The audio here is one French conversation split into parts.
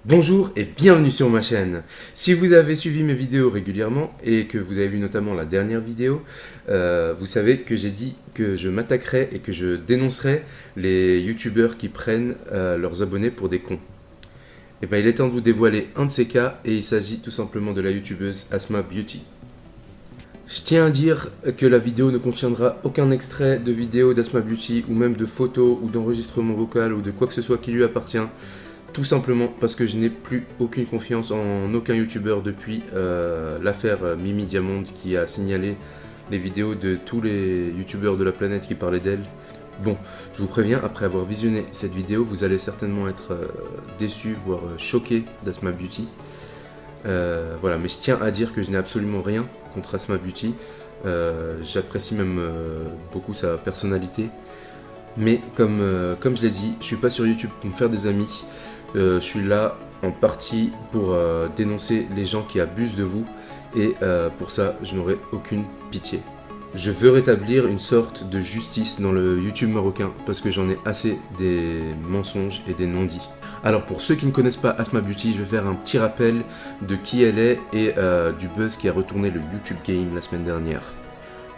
Bonjour et bienvenue sur ma chaîne. Si vous avez suivi mes vidéos régulièrement et que vous avez vu notamment la dernière vidéo, vous savez que j'ai dit que je m'attaquerais et que je dénoncerais les youtubeurs qui prennent leurs abonnés pour des cons. Et bien il est temps de vous dévoiler un de ces cas et il s'agit tout simplement de la youtubeuse Asma Beauty. Je tiens à dire que la vidéo ne contiendra aucun extrait de vidéo d'Asma Beauty ou même de photos ou d'enregistrement vocal ou de quoi que ce soit qui lui appartient. Tout simplement parce que je n'ai plus aucune confiance en aucun youtubeur depuis l'affaire Mimi Diamond qui a signalé les vidéos de tous les youtubeurs de la planète qui parlaient d'elle. Bon, je vous préviens, après avoir visionné cette vidéo, vous allez certainement être déçus, voire choqués d'Asma Beauty. Voilà, mais je tiens à dire que je n'ai absolument rien contre Asma Beauty. J'apprécie même beaucoup sa personnalité. Mais comme je l'ai dit, je suis pas sur YouTube pour me faire des amis. Je suis là en partie pour dénoncer les gens qui abusent de vous. Et pour ça, je n'aurai aucune pitié. Je veux rétablir une sorte de justice dans le YouTube marocain parce que j'en ai assez des mensonges et des non-dits. Alors pour ceux qui ne connaissent pas Asma Beauty, je vais faire un petit rappel de qui elle est et du buzz qui a retourné le YouTube Game la semaine dernière.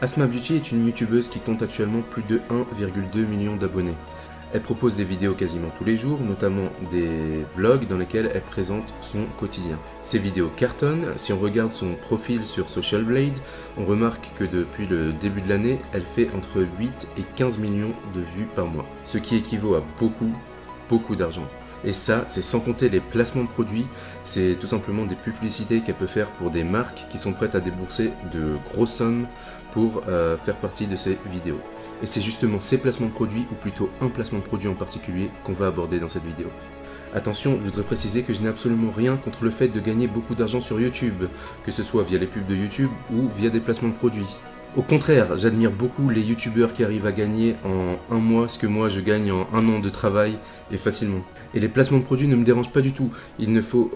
Asma Beauty est une youtubeuse qui compte actuellement plus de 1,2 million d'abonnés. Elle propose des vidéos quasiment tous les jours, notamment des vlogs dans lesquels elle présente son quotidien. Ces vidéos cartonnent. Si on regarde son profil sur Social Blade, on remarque que depuis le début de l'année, elle fait entre 8 et 15 millions de vues par mois, ce qui équivaut à beaucoup d'argent. Et ça, c'est sans compter les placements de produits, c'est tout simplement des publicités qu'elle peut faire pour des marques qui sont prêtes à débourser de grosses sommes pour faire partie de ces vidéos. Et c'est justement ces placements de produits, ou plutôt un placement de produit en particulier, qu'on va aborder dans cette vidéo. Attention, je voudrais préciser que je n'ai absolument rien contre le fait de gagner beaucoup d'argent sur YouTube, que ce soit via les pubs de YouTube ou via des placements de produits. Au contraire, j'admire beaucoup les youtubeurs qui arrivent à gagner en un mois ce que moi je gagne en un an de travail et facilement. Et les placements de produits ne me dérangent pas du tout. Il ne faut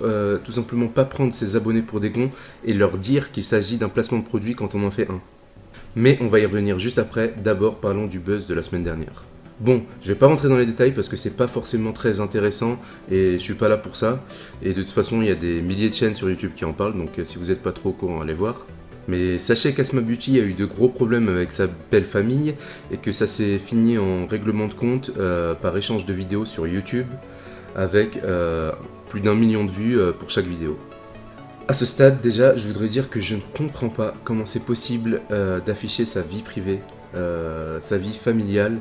tout simplement pas prendre ses abonnés pour des cons et leur dire qu'il s'agit d'un placement de produit quand on en fait un. Mais on va y revenir juste après. D'abord, parlons du buzz de la semaine dernière. Bon, je vais pas rentrer dans les détails parce que c'est pas forcément très intéressant et je suis pas là pour ça. Et de toute façon, il y a des milliers de chaînes sur YouTube qui en parlent, donc si vous n'êtes pas trop au courant, allez voir. Mais sachez qu'Asma Beauty a eu de gros problèmes avec sa belle famille et que ça s'est fini en règlement de compte par échange de vidéos sur YouTube avec plus d'1 million de vues pour chaque vidéo. À ce stade, déjà, je voudrais dire que je ne comprends pas comment c'est possible d'afficher sa vie privée, sa vie familiale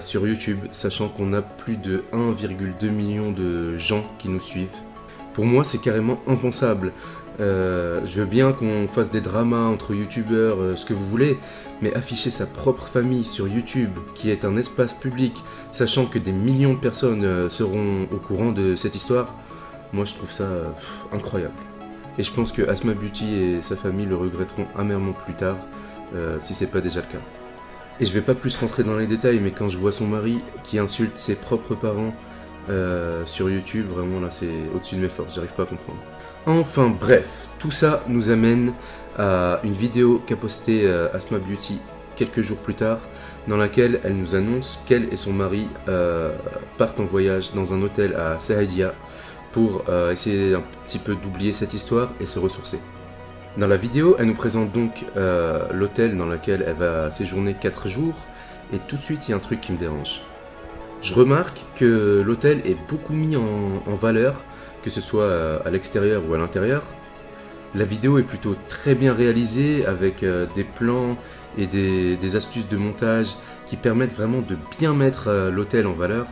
sur YouTube, sachant qu'on a plus de 1,2 million de gens qui nous suivent. Pour moi, c'est carrément impensable. Je veux bien qu'on fasse des dramas entre youtubeurs, ce que vous voulez, mais afficher sa propre famille sur YouTube, qui est un espace public, sachant que des millions de personnes seront au courant de cette histoire, moi je trouve ça incroyable. Et je pense que Asma Beauty et sa famille le regretteront amèrement plus tard, si c'est pas déjà le cas. Et je vais pas plus rentrer dans les détails, mais quand je vois son mari qui insulte ses propres parents sur YouTube, vraiment là c'est au-dessus de mes forces, j'arrive pas à comprendre. Enfin bref, tout ça nous amène à une vidéo qu'a postée Asma Beauty quelques jours plus tard, dans laquelle elle nous annonce qu'elle et son mari partent en voyage dans un hôtel à Saïdia pour essayer un petit peu d'oublier cette histoire et se ressourcer. Dans la vidéo, elle nous présente donc l'hôtel dans lequel elle va séjourner 4 jours, et tout de suite il y a un truc qui me dérange. Je remarque que l'hôtel est beaucoup mis en valeur, que ce soit à l'extérieur ou à l'intérieur. La vidéo est plutôt très bien réalisée avec des plans et des astuces de montage qui permettent vraiment de bien mettre l'hôtel en valeur.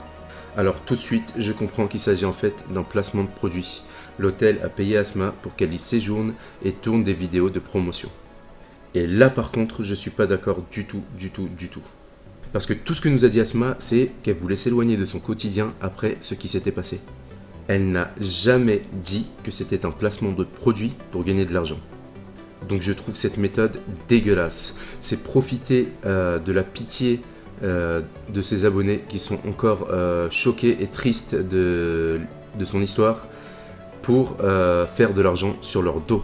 Alors tout de suite, je comprends qu'il s'agit en fait d'un placement de produit. L'hôtel a payé Asma pour qu'elle y séjourne et tourne des vidéos de promotion. Et là par contre, je suis pas d'accord du tout. Parce que tout ce que nous a dit Asma, c'est qu'elle voulait s'éloigner de son quotidien après ce qui s'était passé. Elle n'a jamais dit que c'était un placement de produit pour gagner de l'argent. Donc je trouve cette méthode dégueulasse. C'est profiter de la pitié de ses abonnés qui sont encore choqués et tristes de son histoire pour faire de l'argent sur leur dos.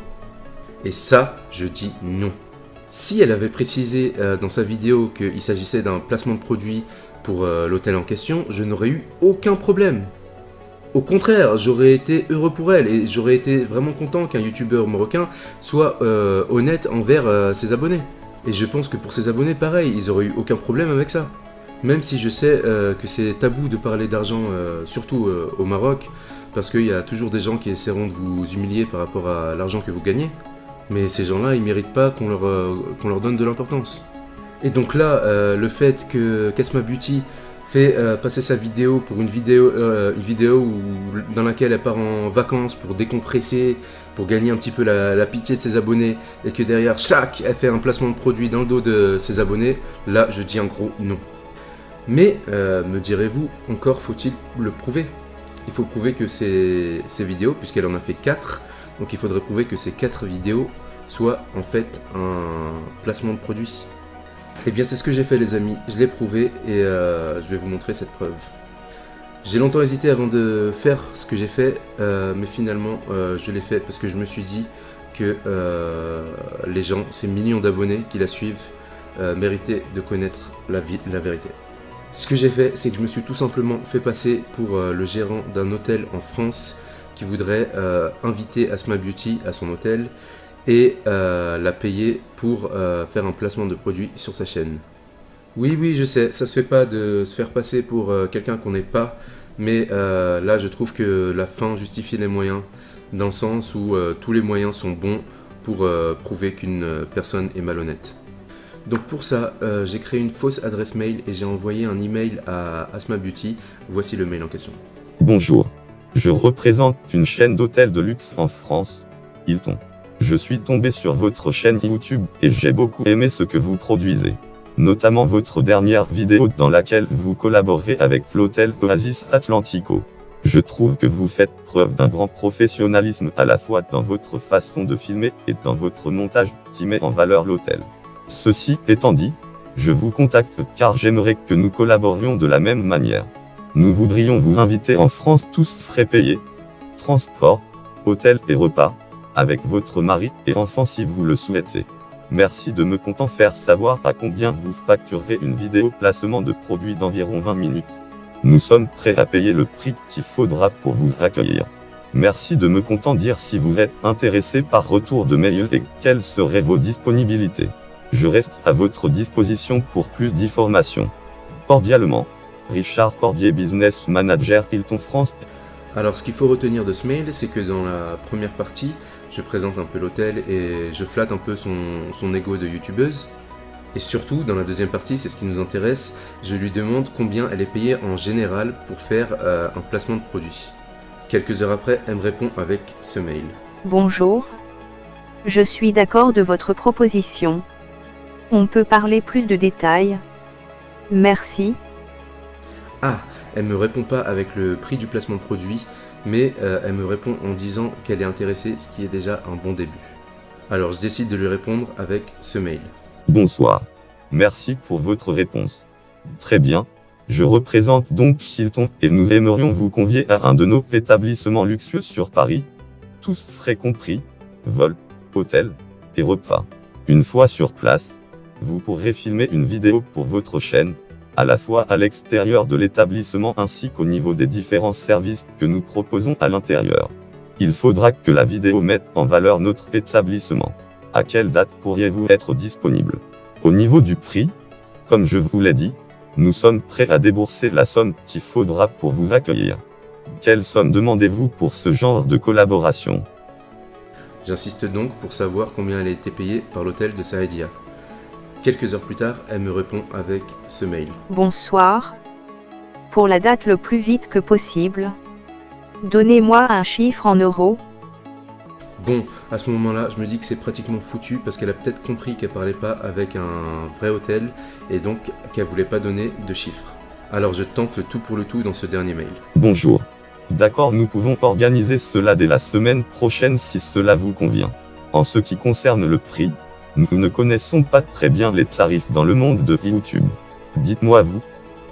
Et ça, je dis non. Si elle avait précisé dans sa vidéo qu'il s'agissait d'un placement de produit pour l'hôtel en question, je n'aurais eu aucun problème. Au contraire, j'aurais été heureux pour elle et j'aurais été vraiment content qu'un youtubeur marocain soit honnête envers ses abonnés. Et je pense que pour ses abonnés, pareil, ils auraient eu aucun problème avec ça. Même si je sais que c'est tabou de parler d'argent, surtout au Maroc, parce qu'il y a toujours des gens qui essaieront de vous humilier par rapport à l'argent que vous gagnez. Mais ces gens-là, ils méritent pas qu'on leur donne de l'importance. Et donc là, le fait que Kasma Beauty fait passer sa vidéo pour une vidéo dans laquelle elle part en vacances pour décompresser, pour gagner un petit peu la pitié de ses abonnés, et que derrière, chac, elle fait un placement de produit dans le dos de ses abonnés, là, je dis un gros non. Mais, me direz-vous, encore faut-il le prouver. Il faut prouver que ces vidéos, puisqu'elle en a fait 4, donc il faudrait prouver que ces 4 vidéos soient en fait un placement de produit. Et bien c'est ce que j'ai fait les amis, je l'ai prouvé et je vais vous montrer cette preuve. J'ai longtemps hésité avant de faire ce que j'ai fait, mais finalement je l'ai fait parce que je me suis dit que les gens, ces millions d'abonnés qui la suivent, méritaient de connaître la vérité. Ce que j'ai fait, c'est que je me suis tout simplement fait passer pour le gérant d'un hôtel en France qui voudrait inviter Asma Beauty à son hôtel et la payer pour faire un placement de produit sur sa chaîne. Oui, je sais, ça se fait pas de se faire passer pour quelqu'un qu'on n'est pas, mais là je trouve que la fin justifie les moyens, dans le sens où tous les moyens sont bons pour prouver qu'une personne est malhonnête. Donc pour ça, j'ai créé une fausse adresse mail et j'ai envoyé un email à Asma Beauty. Voici le mail en question. Bonjour. Je représente une chaîne d'hôtels de luxe en France, Hilton. Je suis tombé sur votre chaîne YouTube et j'ai beaucoup aimé ce que vous produisez. Notamment votre dernière vidéo dans laquelle vous collaborez avec l'hôtel Oasis Atlantico. Je trouve que vous faites preuve d'un grand professionnalisme à la fois dans votre façon de filmer et dans votre montage qui met en valeur l'hôtel. Ceci étant dit, je vous contacte car j'aimerais que nous collaborions de la même manière. Nous voudrions vous inviter en France tous frais payés, transport, hôtel et repas, avec votre mari et enfant si vous le souhaitez. Merci de me comptant faire savoir à combien vous facturerez une vidéo placement de produit d'environ 20 minutes. Nous sommes prêts à payer le prix qu'il faudra pour vous accueillir. Merci de me comptant dire si vous êtes intéressé par retour de mail et quelles seraient vos disponibilités. Je reste à votre disposition pour plus d'informations. Cordialement, Richard Cordier, Business Manager Hilton France. Alors ce qu'il faut retenir de ce mail, c'est que dans la première partie, je présente un peu l'hôtel et je flatte un peu son ego de youtubeuse. Et surtout, dans la deuxième partie, c'est ce qui nous intéresse, je lui demande combien elle est payée en général pour faire un placement de produit. Quelques heures après, elle me répond avec ce mail. Bonjour. Je suis d'accord de votre proposition. On peut parler plus de détails. Merci. Ah, elle me répond pas avec le prix du placement de produit, mais elle me répond en disant qu'elle est intéressée, ce qui est déjà un bon début. Alors je décide de lui répondre avec ce mail. Bonsoir. Merci pour votre réponse. Très bien. Je représente donc Hilton et nous aimerions vous convier à un de nos établissements luxueux sur Paris. Tous frais compris, vol, hôtel et repas. Une fois sur place, vous pourrez filmer une vidéo pour votre chaîne, à la fois à l'extérieur de l'établissement ainsi qu'au niveau des différents services que nous proposons à l'intérieur. Il faudra que la vidéo mette en valeur notre établissement. À quelle date pourriez-vous être disponible? Au niveau du prix, comme je vous l'ai dit, nous sommes prêts à débourser la somme qu'il faudra pour vous accueillir. Quelle somme demandez-vous pour ce genre de collaboration? J'insiste donc pour savoir combien elle a été payée par l'hôtel de Saïdia. Quelques heures plus tard, elle me répond avec ce mail. Bonsoir. Pour la date le plus vite que possible. Donnez-moi un chiffre en euros. Bon, à ce moment-là, je me dis que c'est pratiquement foutu parce qu'elle a peut-être compris qu'elle parlait pas avec un vrai hôtel et donc qu'elle voulait pas donner de chiffres. Alors je tente le tout pour le tout dans ce dernier mail. Bonjour. D'accord, nous pouvons organiser cela dès la semaine prochaine si cela vous convient. En ce qui concerne le prix, nous ne connaissons pas très bien les tarifs dans le monde de YouTube. Dites-moi vous,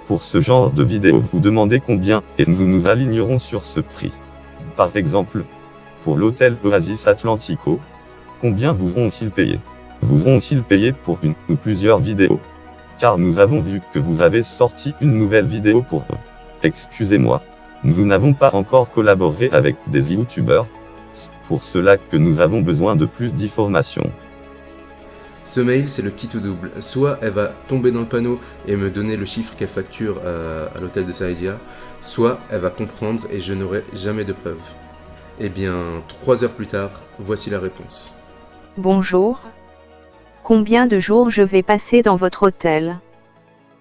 pour ce genre de vidéo vous demandez combien et nous nous alignerons sur ce prix. Par exemple, pour l'hôtel Oasis Atlantico, combien vous ont-ils payé? Vous ont-ils payé pour une ou plusieurs vidéos? Car nous avons vu que vous avez sorti une nouvelle vidéo pour eux. Excusez-moi. Nous n'avons pas encore collaboré avec des youtubeurs. C'est pour cela que nous avons besoin de plus d'informations. Ce mail, c'est le kit ou double. Soit elle va tomber dans le panneau et me donner le chiffre qu'elle facture à l'hôtel de Saïdia, soit elle va comprendre et je n'aurai jamais de preuves. Eh bien, 3 heures plus tard, voici la réponse. Bonjour. Combien de jours je vais passer dans votre hôtel?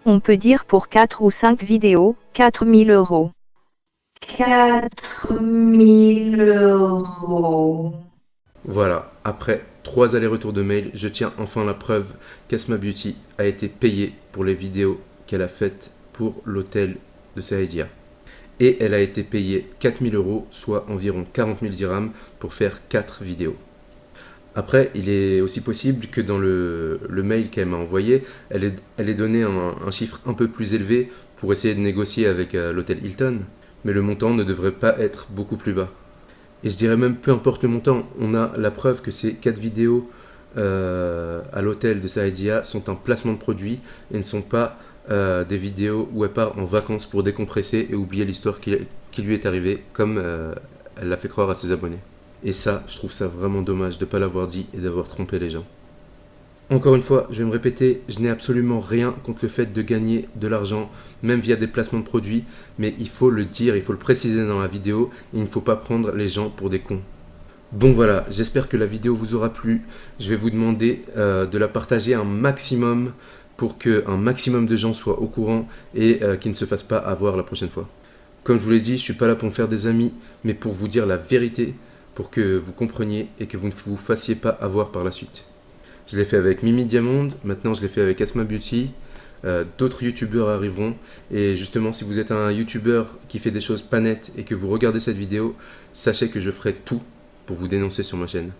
On peut dire pour 4 ou 5 vidéos, 4000 €. 4000 €. Voilà, après 3 allers-retours de mail, je tiens enfin la preuve qu'Asma Beauty a été payée pour les vidéos qu'elle a faites pour l'hôtel de Saïdia. Et elle a été payée 4000 €, soit environ 40 000 dirhams, pour faire 4 vidéos. Après, il est aussi possible que dans le mail qu'elle m'a envoyé, elle ait donné un chiffre un peu plus élevé pour essayer de négocier avec l'hôtel Hilton, mais le montant ne devrait pas être beaucoup plus bas. Et je dirais même, peu importe le montant, on a la preuve que ces 4 vidéos à l'hôtel de Saïdia sont un placement de produit et ne sont pas des vidéos où elle part en vacances pour décompresser et oublier l'histoire qui lui est arrivée, comme elle l'a fait croire à ses abonnés. Et ça, je trouve ça vraiment dommage de ne pas l'avoir dit et d'avoir trompé les gens. Encore une fois, je vais me répéter, je n'ai absolument rien contre le fait de gagner de l'argent, même via des placements de produits, mais il faut le dire, il faut le préciser dans la vidéo, il ne faut pas prendre les gens pour des cons. Bon voilà, j'espère que la vidéo vous aura plu. Je vais vous demander de la partager un maximum pour qu'un maximum de gens soient au courant et qu'ils ne se fassent pas avoir la prochaine fois. Comme je vous l'ai dit, je ne suis pas là pour me faire des amis, mais pour vous dire la vérité, pour que vous compreniez et que vous ne vous fassiez pas avoir par la suite. Je l'ai fait avec Mimi Diamond, maintenant je l'ai fait avec Asma Beauty, d'autres youtubeurs arriveront, et justement si vous êtes un youtubeur qui fait des choses pas nettes et que vous regardez cette vidéo, sachez que je ferai tout pour vous dénoncer sur ma chaîne.